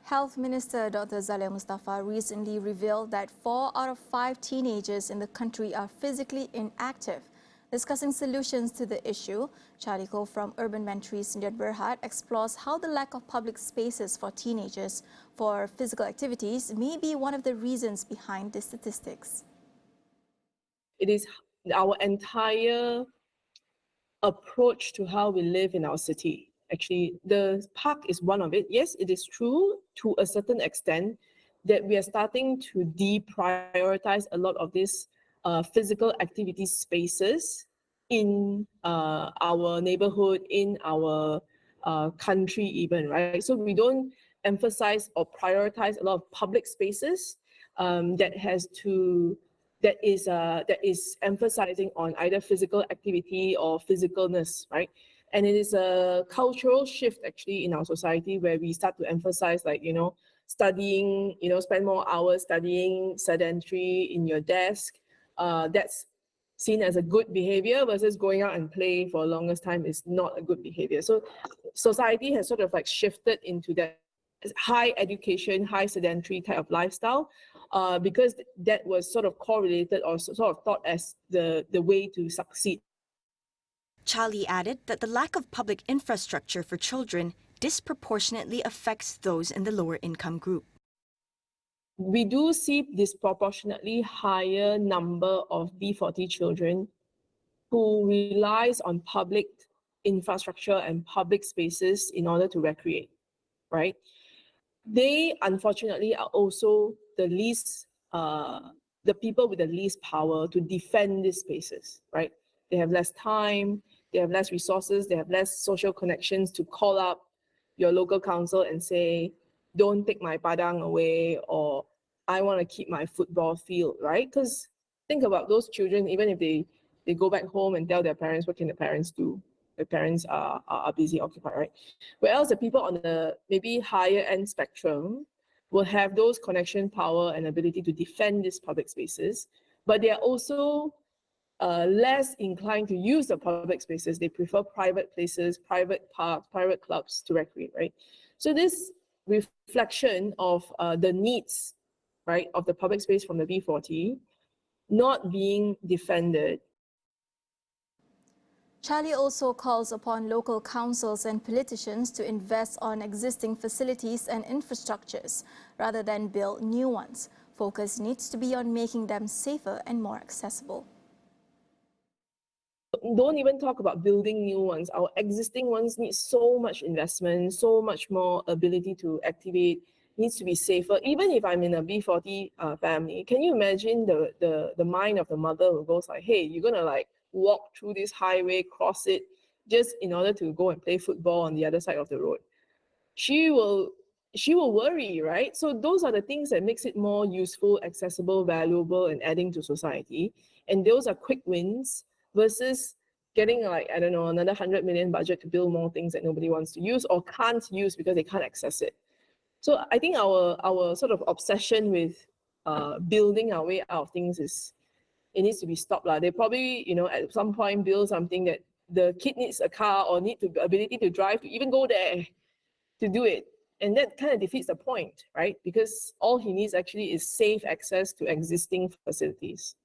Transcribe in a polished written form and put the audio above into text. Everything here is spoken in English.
Health Minister Dr. Zalia Mustafa recently revealed that 4 out of 5 teenagers in the country are physically inactive. Discussing solutions to the issue, Charlie Ko from Urbanmetry Sdn Bhd explores how the lack of public spaces for teenagers for physical activities may be one of the reasons behind the statistics. It is our entire approach to how we live in our city. Actually, the park is one of it. Yes, it is true to a certain extent that we are starting to deprioritize a lot of these physical activity spaces in our neighborhood, in our country even, right? So we don't emphasize or prioritize a lot of public spaces that is emphasizing on either physical activity or physicalness, right? And it is a cultural shift actually in our society where we start to emphasize studying, spend more hours studying sedentary in your desk. That's seen as a good behavior versus going out and play for the longest time is not a good behavior. So society has sort of like shifted into that high education, high sedentary type of lifestyle because that was sort of correlated or sort of thought as the way to succeed. Charlie added that the lack of public infrastructure for children disproportionately affects those in the lower income group. We do see disproportionately higher number of B40 children who relies on public infrastructure and public spaces in order to recreate, right? They unfortunately are also the least, the people with the least power to defend these spaces, right? They have less time, they have less resources, they have less social connections to call up your local council and say, don't take my padang away, or I want to keep my football field, right? Because think about those children, even if they go back home and tell their parents, what can the parents do? The parents are busy occupied, right? Whereas the people on the maybe higher end spectrum will have those connection power and ability to defend these public spaces, but they are also less inclined to use the public spaces. They prefer private places, private parks, private clubs to recreate, right? So this reflection of the needs, right, of the public space from the B40 not being defended. Charlie also calls upon local councils and politicians to invest on existing facilities and infrastructures rather than build new ones. Focus needs to be on making them safer and more accessible. Don't even talk about building new ones. Our existing ones need so much investment, so much more ability to activate, needs to be safer. Even if I'm in a B40 family, can you imagine the mind of the mother who goes like, hey, you're gonna like walk through this highway, cross it, just in order to go and play football on the other side of the road? She will worry, right? So those are the things that makes it more useful, accessible, valuable, and adding to society. And those are quick wins versus getting like, I don't know, another 100 million budget to build more things that nobody wants to use or can't use because they can't access it. So I think our sort of obsession with building our way out of things it needs to be stopped. They probably, at some point build something that the kid needs a car or need the ability to drive to even go there to do it. And that kind of defeats the point, right? Because all he needs actually is safe access to existing facilities.